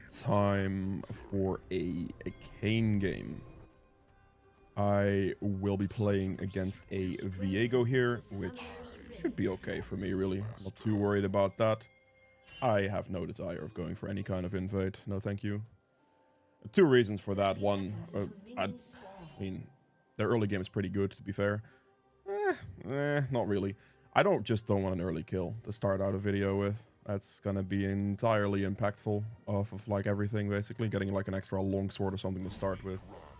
time for a Kayn game. I will be playing against a Viego here, which should be okay for me, really. I'm not too worried about that. I have no desire of going for any kind of invade. No, thank you. Two reasons for that. One, I mean, their early game is pretty good, to be fair. Not really. I don't want an early kill to start out a video with. That's gonna be entirely impactful off of like everything, basically. Getting like an extra longsword or something to start with.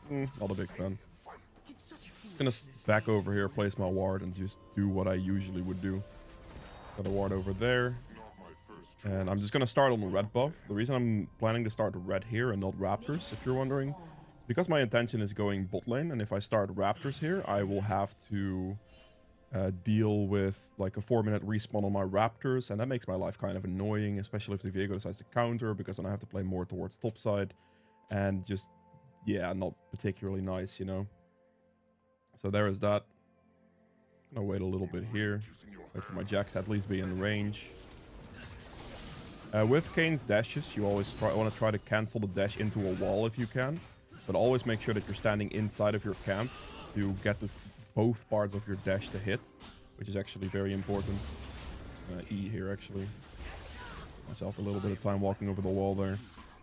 Not a big fan. Gonna back over here, place my ward, and just do what I usually would do. Got a ward over there. And I'm just gonna start on the red buff. The reason I'm planning to start red here and not raptors, if you're wondering, is because my intention is going bot lane, and if I start raptors here, I will have to deal with like a 4-minute respawn on my raptors, and that makes my life kind of annoying, especially if the Viego decides to counter, because then I have to play more towards top side, and just, yeah, not particularly nice, you know. So there is that. I'm gonna wait a little bit here, wait for my Jax to at least be in range. With Kayn's dashes, you always want to try to cancel the dash into a wall if you can, but always make sure that you're standing inside of your camp to get both parts of your dash to hit, which is actually very important. E here, actually. Myself a little bit of time walking over the wall there.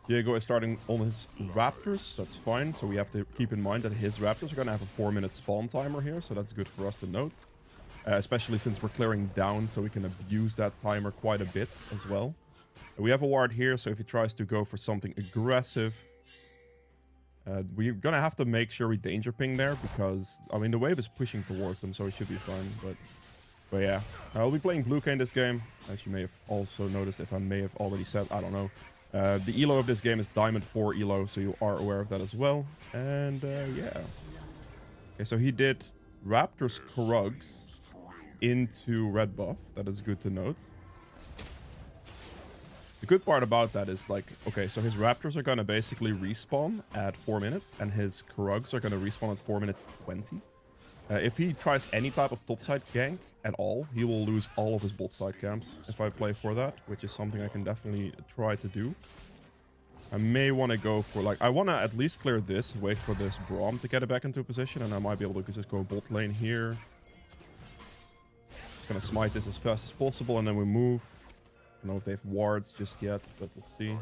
Viego is starting on his raptors, that's fine, so we have to keep in mind that his raptors are going to have a 4-minute spawn timer here, so that's good for us to note. Especially since we're clearing down, so we can abuse that timer quite a bit as well. We have a ward here, so if he tries to go for something aggressive, we're gonna have to make sure we danger ping there, because, I mean, the wave is pushing towards them, so it should be fine, but yeah. I'll be playing blue Kayn this game, as you may have also noticed, if I may have already said, I don't know. The elo of this game is Diamond 4 elo, so you are aware of that as well, and yeah. Okay, so he did Raptors Krugs into red buff, that is good to note. The good part about that is, like, okay, so his raptors are going to basically respawn at 4 minutes, and his Krugs are going to respawn at 4 minutes 20. If he tries any type of topside gank at all, he will lose all of his bot side camps if I play for that, which is something I can definitely try to do. I may want to go for, like, I want to at least clear this, wait for this Braum to get it back into position, and I might be able to just go bot lane here. Gonna smite this as fast as possible, and then we move. I don't know if they have wards just yet, but we'll see.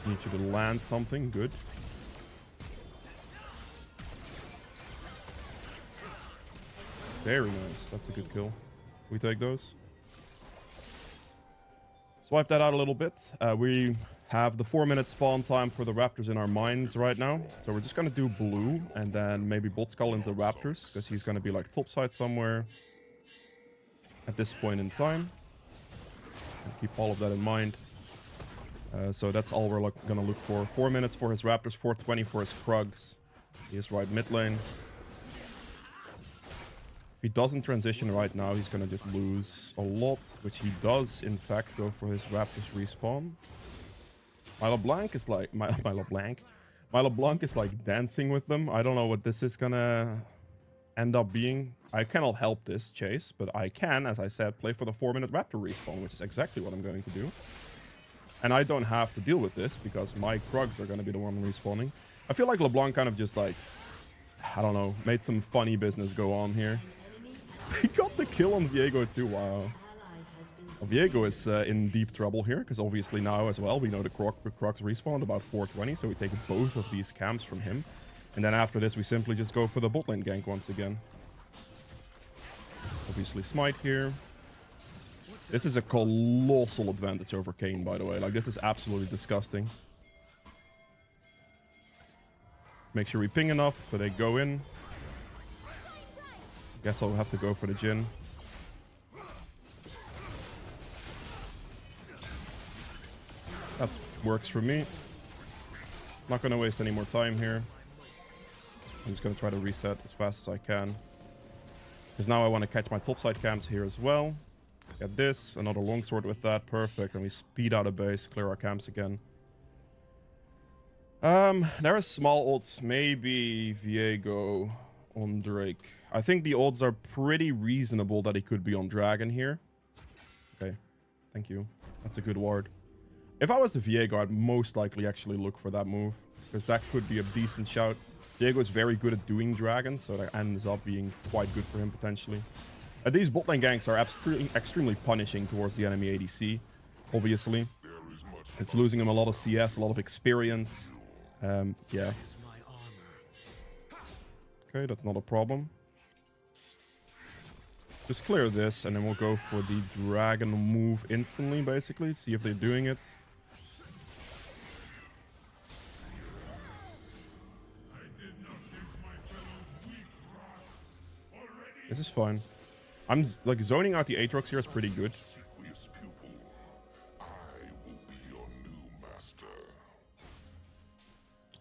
Need you to land something good. Very nice. That's a good kill. We take those. Swipe that out a little bit. We have the 4-minute spawn time for the raptors in our minds right now. So we're just going to do blue and then maybe bot skull into raptors, because he's going to be like topside somewhere at this point in time. And keep all of that in mind. So that's all we're going to look for. 4 minutes for his raptors, 4:20 for his Krugs. He is right mid lane. If he doesn't transition right now, he's going to just lose a lot, which he does, in fact, go for his raptors respawn. My LeBlanc is like my LeBlanc is like dancing with them. I don't know what this is gonna end up being. I cannot help this chase, but I can, as I said, play for the 4-minute raptor respawn, which is exactly what I'm going to do. And I don't have to deal with this because my Krugs are going to be the one respawning. I feel like LeBlanc kind of just, like, I don't know, made some funny business go on here. He got the kill on Viego too. Wow. Viego is in deep trouble here, because obviously now as well, we know the Krugs respawned about 4:20, so we take both of these camps from him. And then after this, we simply just go for the bot lane gank once again. Obviously smite here. This is a colossal advantage over Kayn, by the way. Like, this is absolutely disgusting. Make sure we ping enough so they go in. Guess I'll have to go for the Jhin. That works for me. Not going to waste any more time here. I'm just going to try to reset as fast as I can. Because now I want to catch my topside camps here as well. Get this, another longsword with that, perfect. And we speed out a base, clear our camps again. There are small odds, maybe Viego on Drake. I think the odds are pretty reasonable that he could be on Dragon here. Okay, thank you. That's a good ward. If I was the Viego, I'd most likely actually look for that move, because that could be a decent shout. Viego is very good at doing dragons, so that ends up being quite good for him potentially. And these bot lane ganks are extremely punishing towards the enemy ADC, obviously. It's losing him a lot of CS, a lot of experience. Yeah. Okay, that's not a problem. Just clear this, and then we'll go for the dragon move instantly, basically. See if they're doing it. This is fine. I'm like zoning out the Aatrox here is pretty good.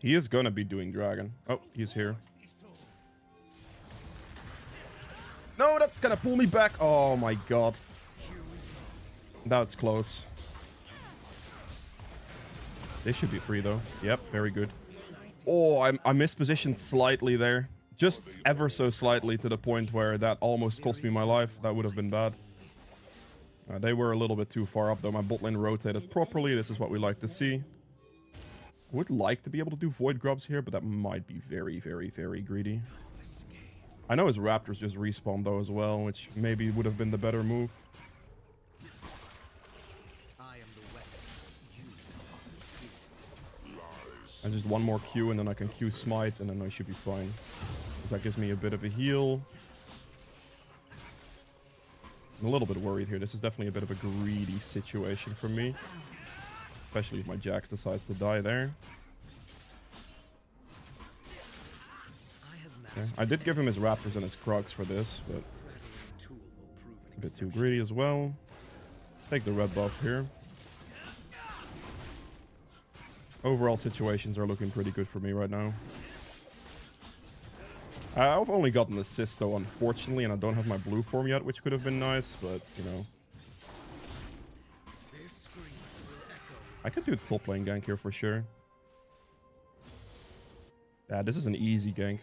He is gonna be doing dragon. Oh, he's here. No, that's gonna pull me back. Oh my god. That's close. They should be free though. Yep, very good. Oh, I mispositioned slightly there. Just ever so slightly, to the point where that almost cost me my life. That would have been bad. They were a little bit too far up though. My bot lane rotated properly. This is what we like to see. I would like to be able to do void grubs here, but that might be very, very, very greedy. I know his raptors just respawn though as well, which maybe would have been the better move. And just one more Q and then I can Q smite and then I should be fine. Because that gives me a bit of a heal. I'm a little bit worried here. This is definitely a bit of a greedy situation for me. Especially if my Jax decides to die there. Okay. I did give him his raptors and his Krugs for this, but it's a bit too greedy as well. Take the red buff here. Overall situations are looking pretty good for me right now. I've only gotten an assist though, unfortunately, and I don't have my blue form yet, which could have been nice, but, you know. I could do a top lane gank here for sure. Yeah, this is an easy gank.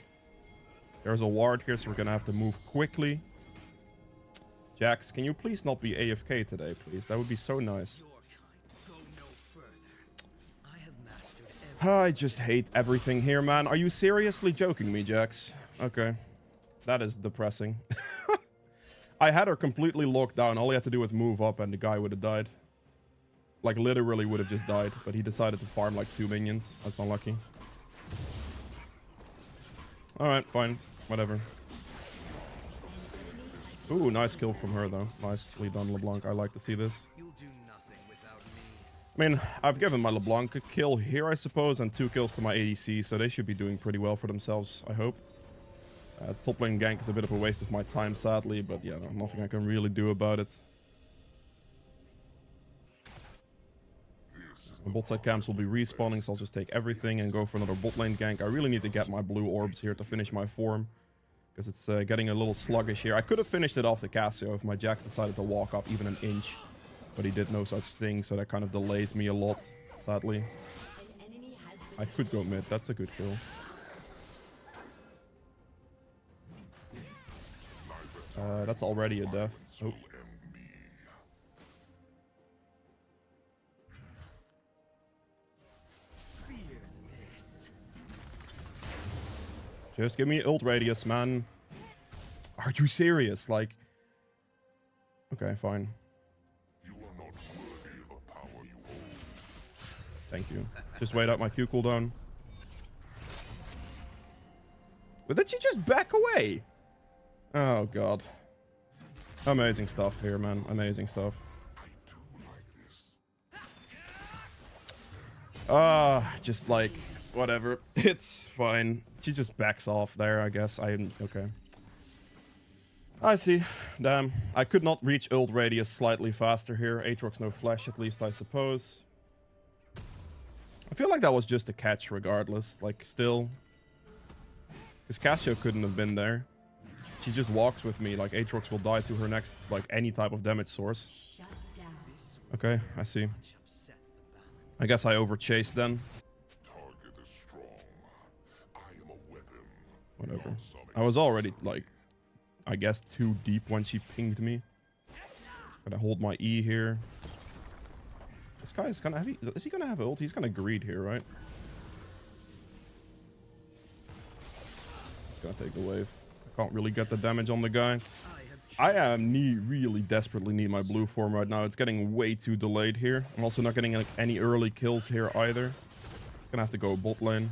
There's a ward here, so we're gonna have to move quickly. Jax, can you please not be AFK today, please? That would be so nice. I just hate everything here, man. Are you seriously joking me, Jax? Okay. That is depressing. I had her completely locked down. All he had to do was move up and the guy would have died. Like, literally would have just died. But he decided to farm like 2 minions. That's unlucky. Alright, fine. Whatever. Ooh, nice kill from her, though. Nicely done, LeBlanc. I like to see this. I mean, I've given my LeBlanc a kill here, I suppose, and 2 kills to my ADC, so they should be doing pretty well for themselves, I hope. Top lane gank is a bit of a waste of my time, sadly, but yeah, nothing I can really do about it. The bot side camps will be respawning, so I'll just take everything and go for another bot lane gank. I really need to get my blue orbs here to finish my form, because it's getting a little sluggish here. I could have finished it off the Cassio if my Jax decided to walk up even an inch. But he did no such thing, so that kind of delays me a lot, sadly. I could go mid. That's a good kill. That's already a death. Oh. Just give me ult radius, man. Are you serious? Like... Okay, fine. Thank you. Just wait out my Q cooldown. But did she just back away? Oh, God. Amazing stuff here, man. Amazing stuff. Just like, whatever. It's fine. She just backs off there, I guess. Okay. I see. Damn. I could not reach ult radius slightly faster here. Aatrox no flash, at least, I suppose. I feel like that was just a catch regardless, like, still. Because Cassio couldn't have been there. She just walks with me, like, Aatrox will die to her next, like, any type of damage source. Okay, I see. I guess I overchased then. Whatever. I was already, like, I guess too deep when she pinged me. Gonna hold my E here. This guy is gonna have... Is he gonna have ult? He's gonna greed here, right? Gonna take the wave. I can't really get the damage on the guy. I really desperately need my blue form right now. It's getting way too delayed here. I'm also not getting like any early kills here either. Gonna have to go bot lane.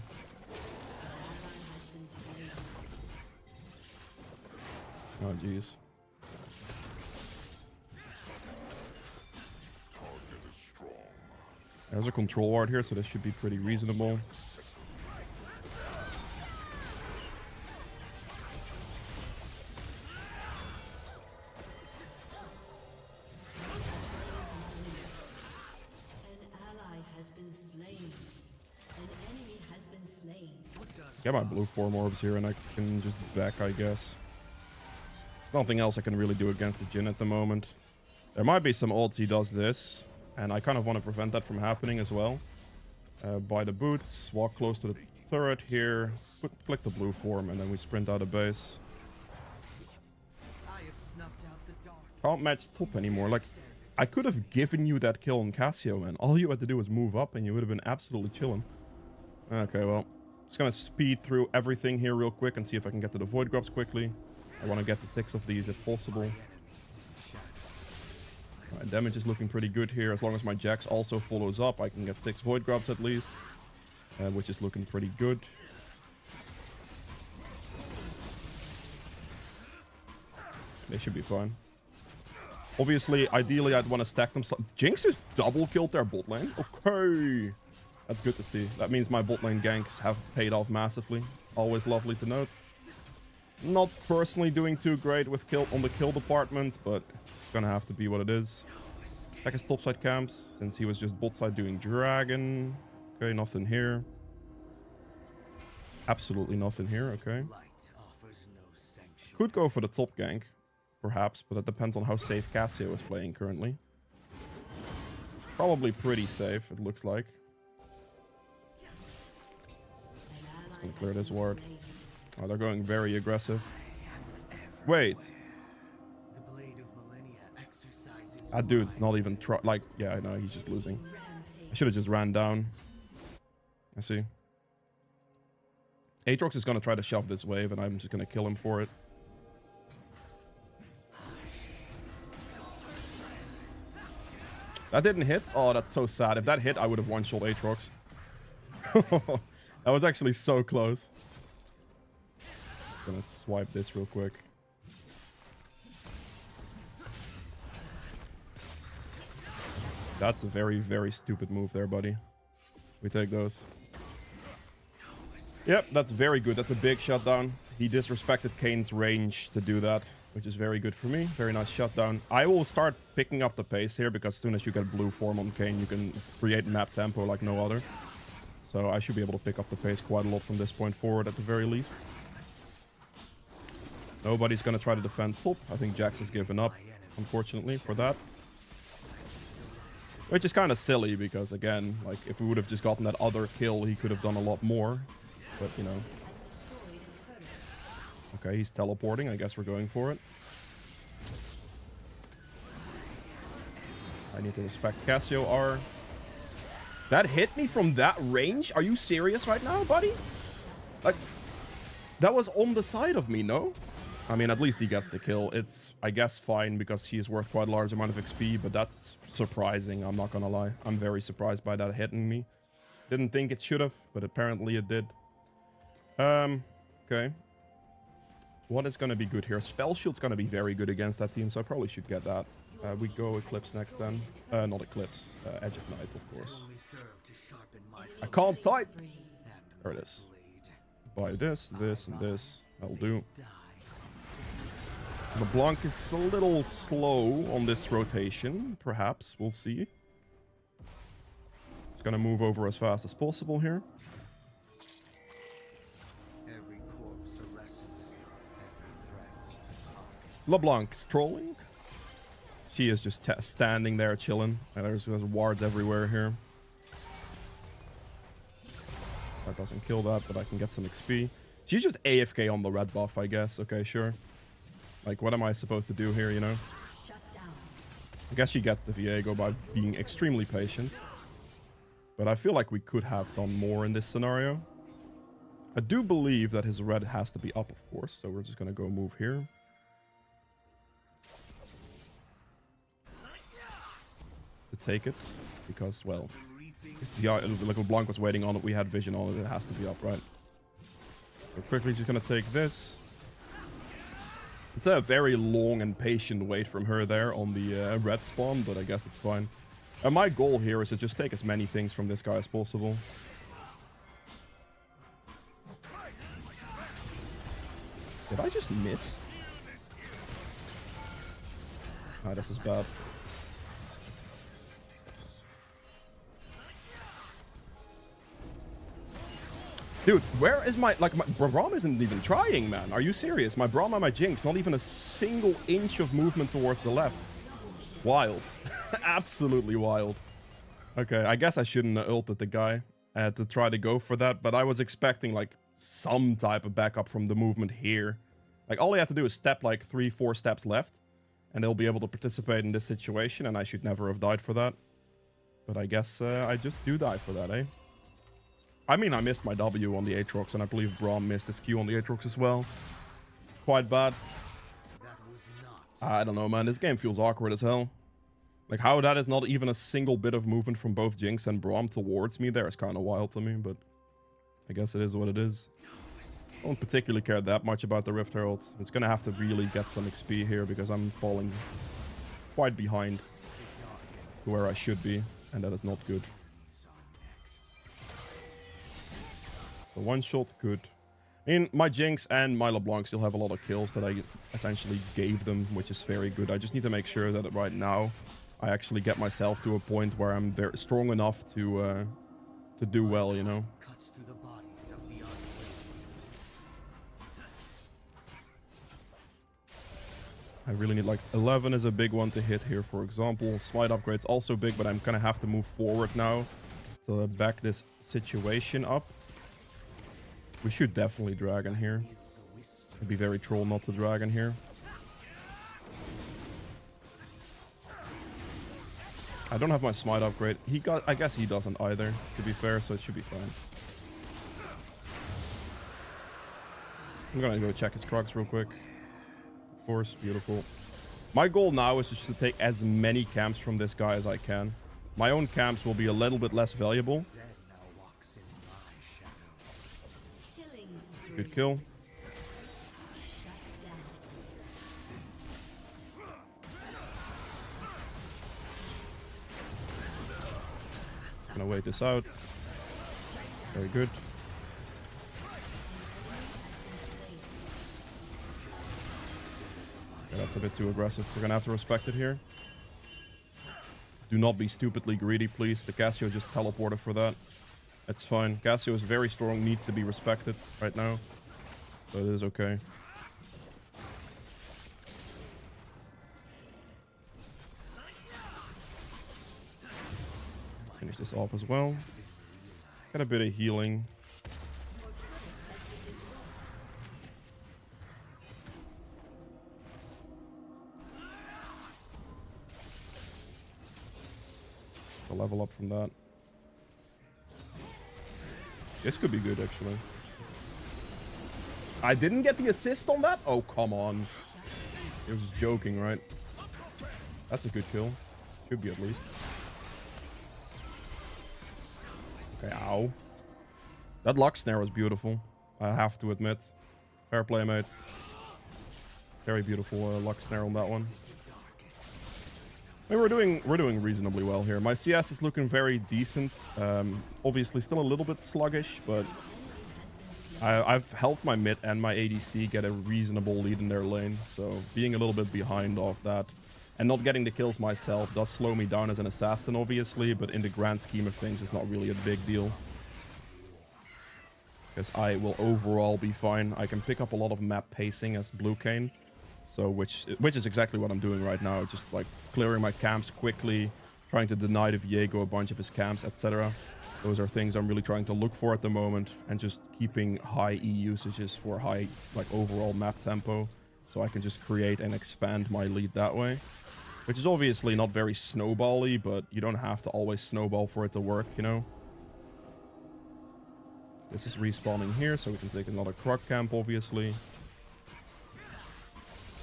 Oh jeez. There's a control ward here, so this should be pretty reasonable. Get my blue form orbs here and I can just back, I guess. Nothing else I can really do against the Jhin at the moment. There might be some ults he does this, and I kind of want to prevent that from happening as well. Buy the boots, walk close to the turret here, click the blue form, and then we sprint out of base. Can't match top anymore. Like, I could have given you that kill on Cassio, man. All you had to do was move up and you would have been absolutely chilling. Okay, well. Just gonna speed through everything here real quick and see if I can get to the void grubs quickly. I want to get to 6 of these if possible. My damage is looking pretty good here. As long as my Jax also follows up, I can get 6 void grubs at least. Which is looking pretty good. They should be fine. Obviously, ideally, I'd want to stack them. Jinx just double killed their bot lane. Okay. That's good to see. That means my bot lane ganks have paid off massively. Always lovely to note. Not personally doing too great with kill on the kill department, but it's gonna have to be what it is. Check his topside camps, since he was just bot side doing dragon. Okay, nothing here. Absolutely nothing here, okay. Could go for the top gank, perhaps, but that depends on how safe Cassio is playing currently. Probably pretty safe, it looks like. Just gonna clear this ward. Oh, they're going very aggressive. Wait. That dude's not even like, yeah, I know, he's just losing. I should have just ran down. I see. Aatrox is gonna try to shove this wave, and I'm just gonna kill him for it. That didn't hit? Oh, that's so sad. If that hit, I would have one-shot Aatrox. That was actually so close. Gonna swipe this real quick. That's a very, very stupid move there, buddy. We take those. Yep, that's very good. That's a big shutdown. He disrespected Kayn's range to do that, which is very good for me. Very nice shutdown. I will start picking up the pace here, because as soon as you get blue form on Kayn, you can create map tempo like no other. So I should be able to pick up the pace quite a lot from this point forward at the very least. Nobody's going to try to defend top. I think Jax has given up, unfortunately, for that. Which is kind of silly, because again, like, if we would have just gotten that other kill, he could have done a lot more. But, you know. Okay, he's teleporting. I guess we're going for it. I need to respect Cassio R. That hit me from that range? Are you serious right now, buddy? Like, that was on the side of me, no? I mean, at least he gets the kill. It's, I guess, fine, because he is worth quite a large amount of XP, but that's surprising, I'm not gonna lie. I'm very surprised by that hitting me. Didn't think it should have, but apparently it did. Okay. What is gonna be good here? Spell Shield's gonna be very good against that team, so I probably should get that. We go Eclipse next then. Not Eclipse. Edge of Night, of course. I can't type! There it is. Buy this, this, and this. That'll do. LeBlanc is a little slow on this rotation. Perhaps. We'll see. It's gonna move over as fast as possible here. LeBlanc's trolling. She is just standing there chilling. And there's wards everywhere here. That doesn't kill that, but I can get some XP. She's just AFK on the red buff, I guess. Okay, sure. Like, what am I supposed to do here, you know? I guess she gets the Viego by being extremely patient. But I feel like we could have done more in this scenario. I do believe that his red has to be up, of course. So we're just going to go move here. To take it. Because, well, if the little Blanc was waiting on it, we had vision on it. It has to be up, right? We're quickly just going to take this. It's a very long and patient wait from her there on the red spawn, but I guess it's fine. And my goal here is to just take as many things from this guy as possible. Did I just miss? Ah, this is bad. Dude, where is my Braum isn't even trying, man. Are you serious? My Braum and my Jinx, not even a single inch of movement towards the left. Wild. Absolutely wild. Okay, I guess I shouldn't have ulted the guy to try to go for that, but I was expecting like some type of backup from the movement here. Like all you have to do is step like 3-4 steps left and they'll be able to participate in this situation, and I should never have died for that. But I guess I just do die for that, eh? I mean, I missed my W on the Aatrox, and I believe Braum missed his Q on the Aatrox as well. It's quite bad. I don't know, man. This game feels awkward as hell. Like, how that is not even a single bit of movement from both Jinx and Braum towards me there is kind of wild to me, but I guess it is what it is. I don't particularly care that much about the Rift Herald. It's going to have to really get some XP here because I'm falling quite behind to where I should be, and that is not good. So one shot, good. I mean, my Jinx and my LeBlanc still have a lot of kills that I essentially gave them, which is very good. I just need to make sure that right now I actually get myself to a point where I'm very strong enough to do well, you know. I really need like 11 is a big one to hit here, for example. Smite upgrade's also big, but I'm gonna have to move forward now to back this situation up. We should definitely dragon here. It'd be very troll not to dragon here. I don't have my smite upgrade. I guess he doesn't either, to be fair, so it should be fine. I'm gonna go check his Krugs real quick. Of course, beautiful. My goal now is just to take as many camps from this guy as I can. My own camps will be a little bit less valuable. Good kill. Gonna wait this out. Very good. Yeah, that's a bit too aggressive. We're gonna have to respect it here. Do not be stupidly greedy, please. The Cassio just teleported for that. It's fine. Cassio is very strong, needs to be respected right now. So it is okay. Finish this off as well. Got a bit of healing. A level up from that. This could be good, actually. I didn't get the assist on that? Oh, come on. He was just joking, right? That's a good kill. Should be, at least. Okay, ow. That luck snare was beautiful. I have to admit. Fair play, mate. Very beautiful luck snare on that one. I mean, we're doing reasonably well here. My CS is looking very decent. Obviously still a little bit sluggish, but I've helped my mid and my ADC get a reasonable lead in their lane. So being a little bit behind off that and not getting the kills myself does slow me down as an assassin, obviously, but in the grand scheme of things, it's not really a big deal. Because I will overall be fine. I can pick up a lot of map pacing as blue Kayn. So, which is exactly what I'm doing right now. Just like clearing my camps quickly, trying to deny the Viego a bunch of his camps, etc. Those are things I'm really trying to look for at the moment, and just keeping high E usages for high, like, overall map tempo, so I can just create and expand my lead that way. which is obviously not very snowball-y, but you don't have to always snowball for it to work, you know? This is respawning here, so we can take another Croc camp, obviously.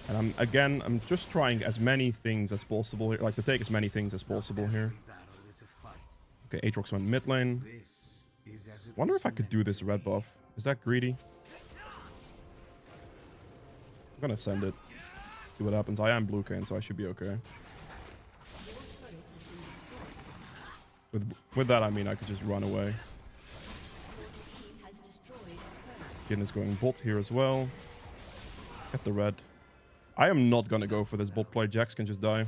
And I'm just trying as many things as possible here, like to take as many things as possible here. Okay, Aatrox went mid lane. Wonder if I could do this red buff. Is that greedy? I'm gonna send it. See what happens. I am blue Kayn, so I should be okay. With that, I mean I could just run away. Kayn is going bot here as well. Get the red. I am not gonna go for this bot play. Jax can just die.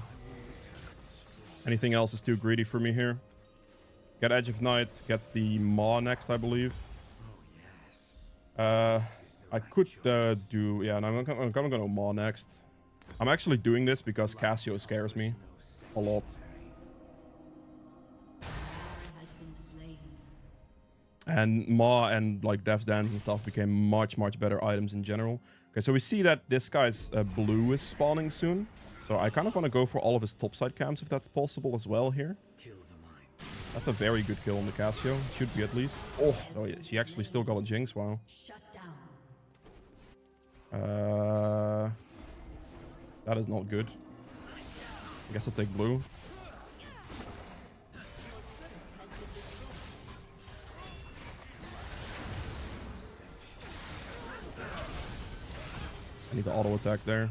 Anything else is too greedy for me here. Get Edge of Night. Get the Maw next, I believe. I could do... Yeah, and I'm gonna go Maw next. I'm actually doing this because Cassio scares me a lot. And Maw and like Death's Dance and stuff became much better items in general. Okay, so we see that this guy's blue is spawning soon. So I kind of want to go for all of his topside camps if that's possible as well here. That's a very good kill on the Cassio. Should be at least. Oh yeah, she actually still got a Jinx. Wow. That is not good. I guess I'll take blue. I need to auto attack there.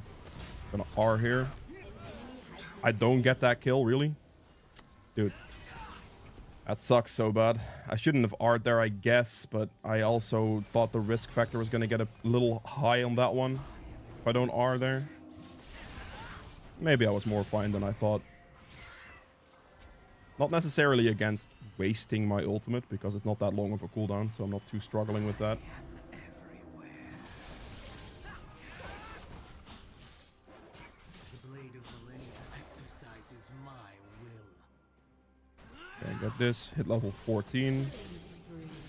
Gonna R here. I don't get that kill, really? Dude. That sucks so bad. I shouldn't have R'd there, I guess, but I also thought the risk factor was gonna get a little high on that one. If I don't R there. Maybe I was more fine than I thought. Not necessarily against wasting my ultimate, because it's not that long of a cooldown, so I'm not too struggling with that. Okay, got this. Hit level 14.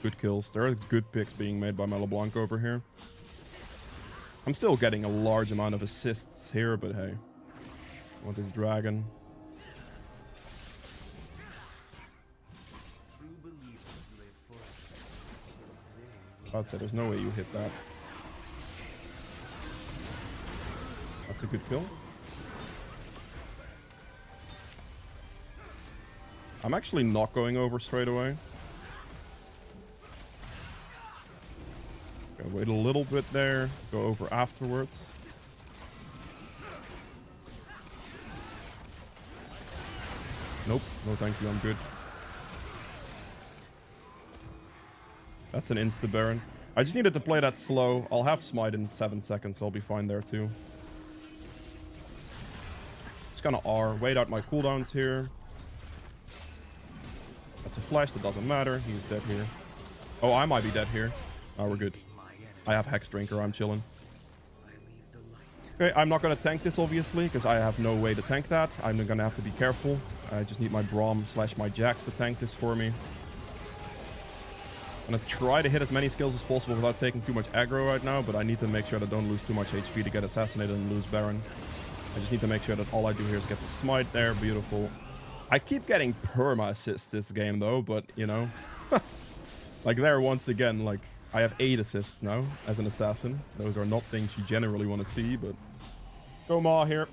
Good kills. There are good picks being made by my LeBlanc over here. I'm still getting a large amount of assists here, but hey. I want this dragon. I'd say there's no way you hit that. That's a good kill. I'm actually not going over straight away. Okay, wait a little bit there. Go over afterwards. Nope. No thank you. I'm good. That's an insta-baron. I just needed to play that slow. I'll have smite in 7 seconds, so I'll be fine there too. Just gonna R. Wait out my cooldowns here. That's a flash, that doesn't matter. He's dead here. Oh, I might be dead here. Oh, we're good. I have Hex Drinker, I'm chilling. Okay, I'm not gonna tank this, obviously, because I have no way to tank that. I'm gonna have to be careful. I just need my Braum / my Jax to tank this for me. I'm gonna try to hit as many skills as possible without taking too much aggro right now, but I need to make sure that I don't lose too much HP to get assassinated and lose Baron. I just need to make sure that all I do here is get the smite there. Beautiful. I keep getting perma assists this game though, but you know, like there once again, like I have 8 assists now as an assassin. Those are not things you generally want to see, but go Maw here.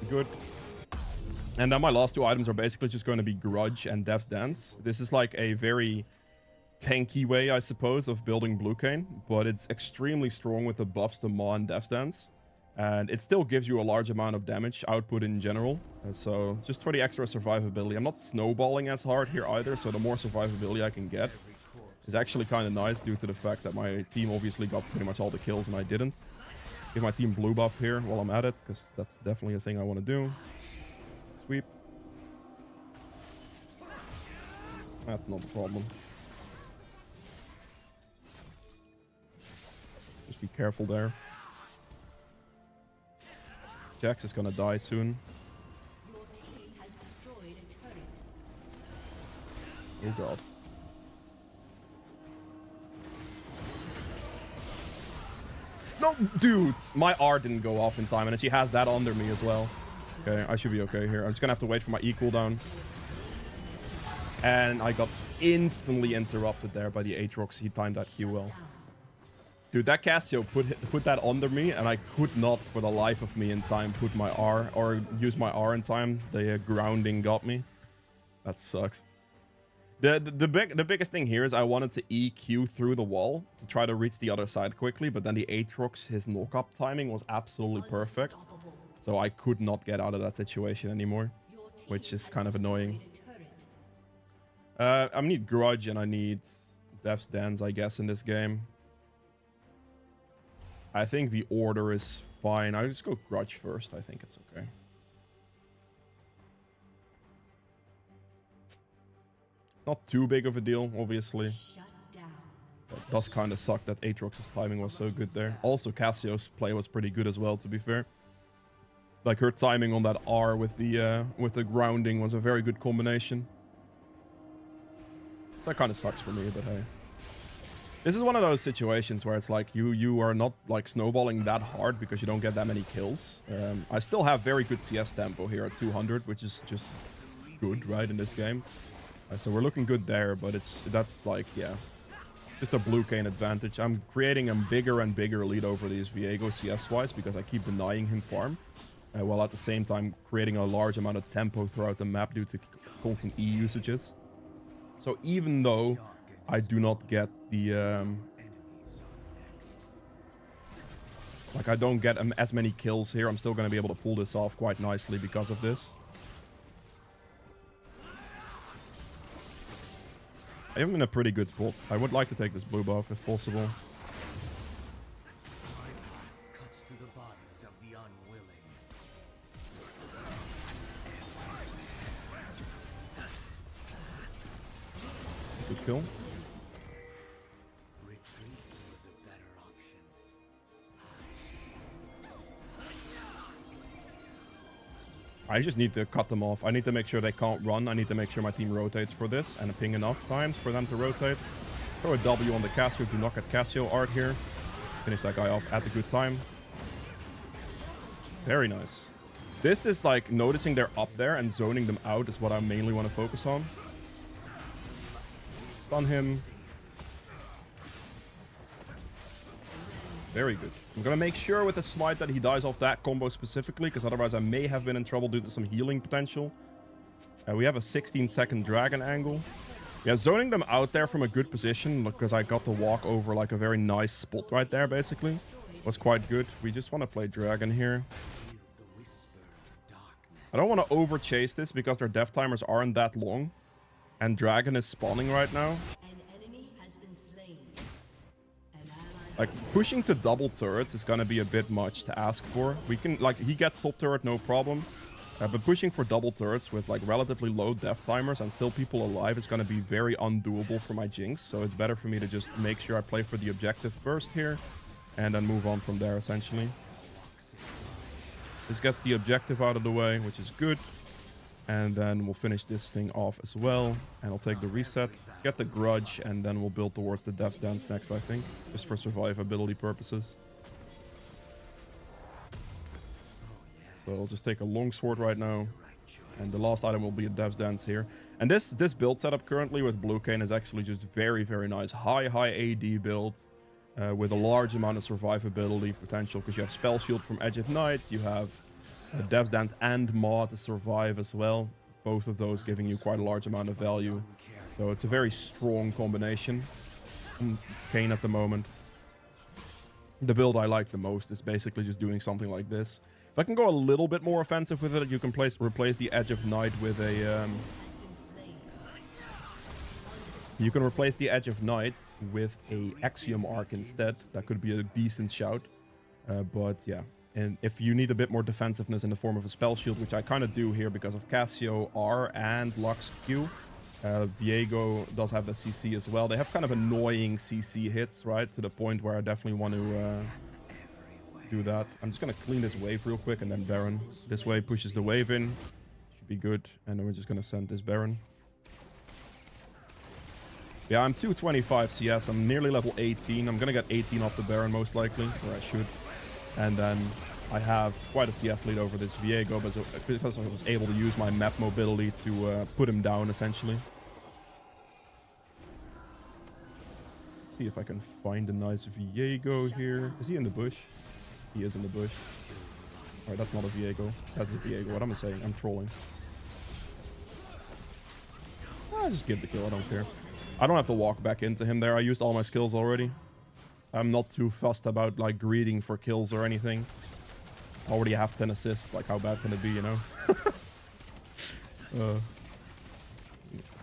Good. And then my last 2 items are basically just going to be Grudge and Death's Dance. This is like a very tanky way, I suppose, of building Blue Kayn, but it's extremely strong with the buffs to Maw and Death's Dance. And it still gives you a large amount of damage output in general. So just for the extra survivability. I'm not snowballing as hard here either, so the more survivability I can get is actually kind of nice due to the fact that my team obviously got pretty much all the kills and I didn't. Give my team blue buff here while I'm at it, because that's definitely a thing I want to do. Sweep. That's not a problem. Just be careful there. Jax is gonna die soon. Your team has destroyed a turret. Oh god. No, dudes! My R didn't go off in time, and she has that under me as well. Okay, I should be okay here. I'm just gonna have to wait for my E cooldown. And I got instantly interrupted there by the Aatrox. He timed that Q well. Dude, that Cassio put that under me, and I could not, for the life of me in time, put my R or use my R in time. The grounding got me. That sucks. The biggest thing here is I wanted to EQ through the wall to try to reach the other side quickly, but then the Aatrox, his knock-up timing was absolutely perfect. So I could not get out of that situation anymore, which is kind of annoying. I need Grudge and I need Death's Dance, I guess, in this game. I think the order is fine. I'll just go Grudge first. I think it's okay. It's not too big of a deal, obviously. But it does kind of suck that Aatrox's timing was so good there. Also, Cassio's play was pretty good as well, to be fair. Like, her timing on that R with the grounding was a very good combination. So that kind of sucks for me, but hey. This is one of those situations where it's like you are not like snowballing that hard because you don't get that many kills. I still have very good CS tempo here at 200, which is just good, right, in this game. So we're looking good there, but that's like, yeah, just a blue Kayn advantage. I'm creating a bigger and bigger lead over these Viego CS-wise because I keep denying him farm, while at the same time creating a large amount of tempo throughout the map due to constant E usages. So even though I do not get the like I don't get as many kills here, I'm still going to be able to pull this off quite nicely because of this. I am in a pretty good spot. I would like to take this blue buff if possible. Good kill. I just need to cut them off. I need to make sure they can't run. I need to make sure my team rotates for this and ping enough times for them to rotate. Throw a W on the Cassio to knock at Cassio art here. Finish that guy off at a good time. Very nice. This is like noticing they're up there and zoning them out is what I mainly want to focus on. Stun him. Very good. I'm gonna make sure with the smite that he dies off that combo specifically, because otherwise I may have been in trouble due to some healing potential. We have a 16-second dragon angle. Yeah, zoning them out there from a good position, because I got to walk over like a very nice spot right there, basically. Was quite good. We just want to play dragon here. I don't want to over chase this because their death timers aren't that long. And dragon is spawning right now. Like, pushing to double turrets is gonna be a bit much to ask for. We can, like, he gets top turret, no problem. But pushing for double turrets with, like, relatively low death timers and still people alive is gonna be very undoable for my Jinx. So it's better for me to just make sure I play for the objective first here. And then move on from there, essentially. This gets the objective out of the way, which is good. And then we'll finish this thing off as well. And I'll take the reset, get the grudge, and then we'll build towards the Death's Dance next, I think. Just for survivability purposes. So I'll just take a longsword right now. And the last item will be a Death's Dance here. And this build setup currently with Blue Kayn is actually just very, very nice. High AD build. With a large amount of survivability potential. Because you have Spell Shield from Edge of Night. You have Death's Dance and Maw to survive as well. Both of those giving you quite a large amount of value. So it's a very strong combination from Kayn at the moment. The build I like the most is basically just doing something like this. If I can go a little bit more offensive with it, you can replace the Edge of Night with a... you can replace the Edge of Night with a Axiom Arc instead. That could be a decent shout. But yeah. And if you need a bit more defensiveness in the form of a Spell Shield, which I kind of do here because of Cassio R and Lux Q. Viego does have the CC as well. They have kind of annoying CC hits, right? To the point where I definitely want to do that. I'm just going to clean this wave real quick and then Baron. This wave pushes the wave in. Should be good. And then we're just going to send this Baron. Yeah, I'm 225 CS. I'm nearly level 18. I'm going to get 18 off the Baron most likely, or I should. And then I have quite a CS lead over this Viego because I was able to use my map mobility to put him down, essentially. Let's see if I can find a nice Viego here. Is he in the bush? He is in the bush. Alright, that's not a Viego. That's a Viego. What am I saying? I'm trolling. I'll just give the kill. I don't care. I don't have to walk back into him there. I used all my skills already. I'm not too fussed about, like, greeding for kills or anything. I already have 10 assists. Like, how bad can it be, you know?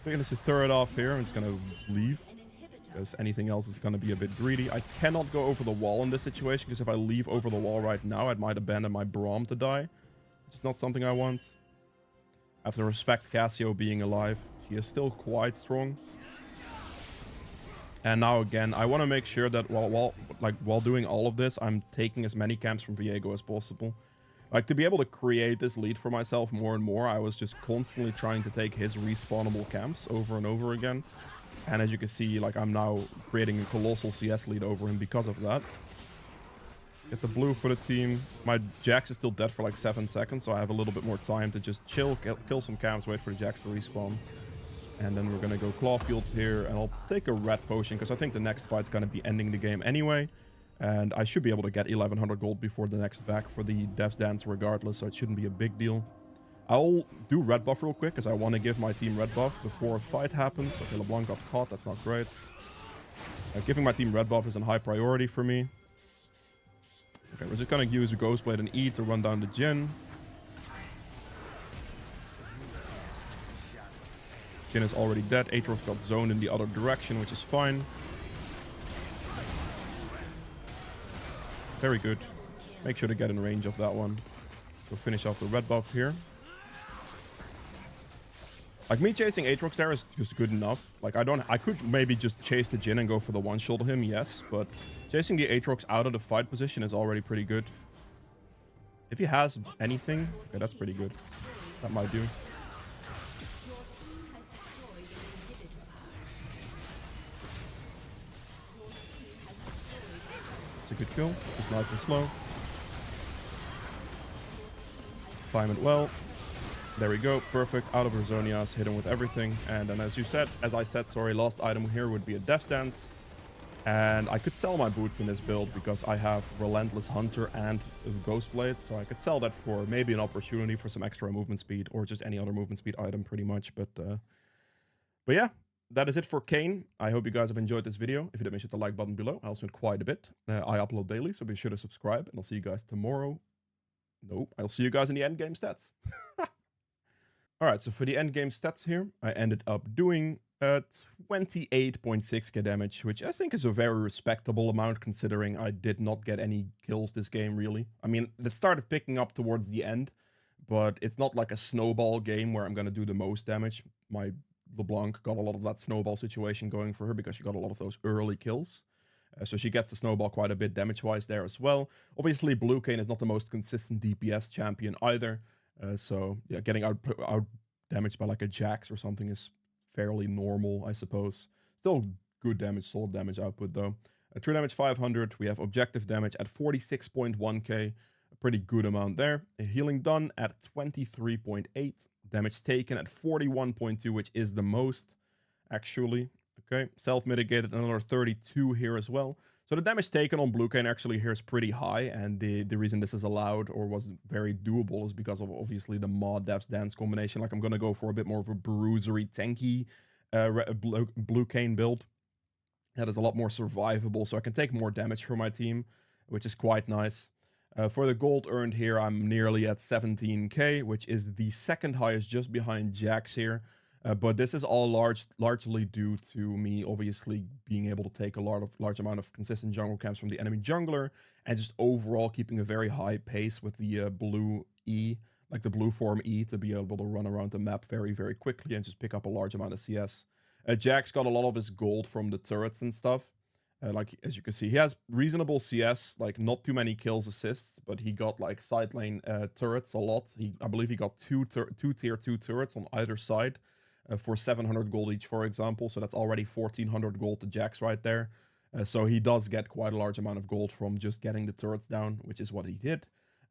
Finish the turret off here. I'm just gonna leave, because anything else is gonna be a bit greedy. I cannot go over the wall in this situation, because if I leave over the wall right now, I might abandon my Braum to die, which is not something I want. I have to respect Cassio being alive. She is still quite strong. And now again, I want to make sure that while doing all of this, I'm taking as many camps from Viego as possible. Like, to be able to create this lead for myself more and more, I was just constantly trying to take his respawnable camps over and over again. And as you can see, like, I'm now creating a colossal CS lead over him because of that. Get the blue for the team. My Jax is still dead for like 7 seconds, so I have a little bit more time to just chill, kill some camps, wait for the Jax to respawn. And then we're going to go Clawfields here, and I'll take a red potion, because I think the next fight's going to be ending the game anyway. And I should be able to get 1100 gold before the next back for the Dev's Dance regardless, so it shouldn't be a big deal. I'll do red buff real quick, because I want to give my team red buff before a fight happens. Okay, LeBlanc got caught, that's not great. Giving my team red buff is a high priority for me. Okay, we're just going to use Ghostblade and E to run down the Jhin. Jhin is already dead. Aatrox got zoned in the other direction, which is fine. Very good. Make sure to get in range of that one. We'll finish off the red buff here. Like, me chasing Aatrox there is just good enough. Like, I could maybe just chase the Jhin and go for the one-shot him, yes. But chasing the Aatrox out of the fight position is already pretty good. If he has anything, okay, that's pretty good. That might do. It's a good kill. Just nice and slow. Time it well. There we go. Perfect. Out of Rosonias. Hit him with everything. And then as I said, sorry, last item here would be a Death Dance. And I could sell my boots in this build because I have Relentless Hunter and Ghostblade. So I could sell that for maybe an opportunity for some extra movement speed or just any other movement speed item pretty much. But yeah. That is it for Kayn. I hope you guys have enjoyed this video. If you did, make sure to like button below. It helps me quite a bit. I upload daily, so be sure to subscribe. And I'll see you guys tomorrow. Nope, I'll see you guys in the endgame stats. Alright, so for the endgame stats here, I ended up doing 28.6k damage, which I think is a very respectable amount considering I did not get any kills this game, really. I mean, it started picking up towards the end, but it's not like a snowball game where I'm going to do the most damage. My LeBlanc got a lot of that snowball situation going for her because she got a lot of those early kills. So she gets the snowball quite a bit damage-wise there as well. Obviously, Blue Kayn is not the most consistent DPS champion either. So yeah, getting out damaged by like a Jax or something is fairly normal, I suppose. Still good damage, solid damage output though. True damage 500. We have objective damage at 46.1k. A pretty good amount there. Healing done at 23.8. Damage taken at 41.2, which is the most, actually. Okay, self-mitigated another 32 here as well. So the damage taken on Blue Kayn actually here is pretty high, and the reason this is allowed or was very doable is because of obviously the Maw Dev's Dance combination. Like, I'm going to go for a bit more of a bruisery, tanky Blue Kayn build. That is a lot more survivable, so I can take more damage for my team, which is quite nice. For the gold earned here, I'm nearly at 17k, which is the second highest just behind Jax here. But this is all largely due to me obviously being able to take a large amount of consistent jungle camps from the enemy jungler and just overall keeping a very high pace with the blue E, like the blue form E, to be able to run around the map very, very quickly and just pick up a large amount of CS. Jax got a lot of his gold from the turrets and stuff. Like, as you can see, he has reasonable CS, like not too many kills assists, but he got like side lane turrets a lot. I believe he got two tier 2 turrets on either side for 700 gold each, for example. So that's already 1400 gold to Jax right there. So he does get quite a large amount of gold from just getting the turrets down, which is what he did.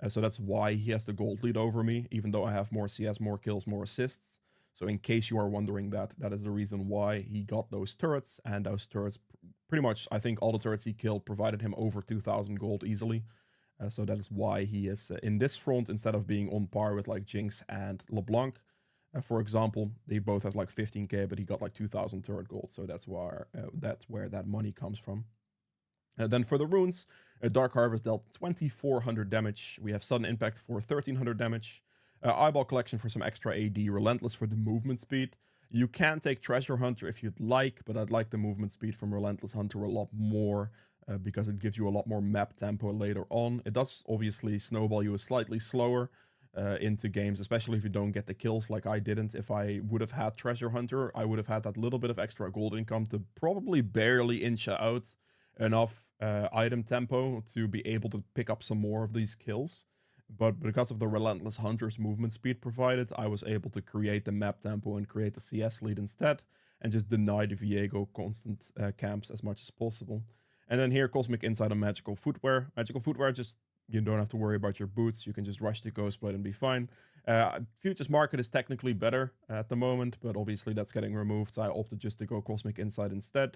So that's why he has the gold lead over me, even though I have more CS, more kills, more assists. So in case you are wondering that, that is the reason why he got those turrets. And those turrets, pretty much, I think all the turrets he killed provided him over 2,000 gold easily. So that is why he is in this front instead of being on par with like Jinx and LeBlanc. For example, they both have like 15k, but he got like 2,000 turret gold. So that's where that money comes from. Then for the runes, Dark Harvest dealt 2,400 damage. We have Sudden Impact for 1,300 damage. Eyeball Collection for some extra AD. Relentless for the movement speed. You can take Treasure Hunter if you'd like, but I'd like the movement speed from Relentless Hunter a lot more because it gives you a lot more map tempo later on. It does obviously snowball you slightly slower into games, especially if you don't get the kills like I didn't. If I would have had Treasure Hunter, I would have had that little bit of extra gold income to probably barely inch out enough item tempo to be able to pick up some more of these kills. But because of the Relentless Hunter's movement speed provided, I was able to create the map tempo and create the CS lead instead, and just deny the Viego constant camps as much as possible. And then here, Cosmic Insight on Magical Footwear. Magical Footwear, just you don't have to worry about your boots. You can just rush the Ghostblade and be fine. Futures Market is technically better at the moment, but obviously that's getting removed, so I opted just to go Cosmic Insight instead.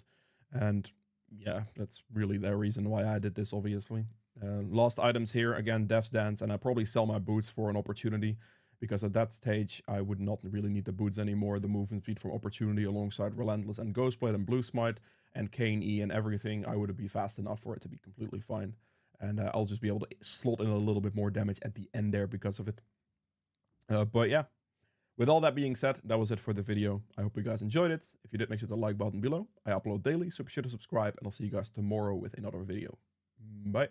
And yeah, that's really the reason why I did this, obviously. Lost items here, again, Death's Dance, and I probably sell my boots for an opportunity, because at that stage, I would not really need the boots anymore. The movement speed from opportunity alongside Relentless and Ghostblade and Blue Smite and Kayn E and everything, I would be fast enough for it to be completely fine. And I'll just be able to slot in a little bit more damage at the end there because of it. But yeah, with all that being said, that was it for the video. I hope you guys enjoyed it. If you did, make sure to like button below. I upload daily, so be sure to subscribe, and I'll see you guys tomorrow with another video. Bye.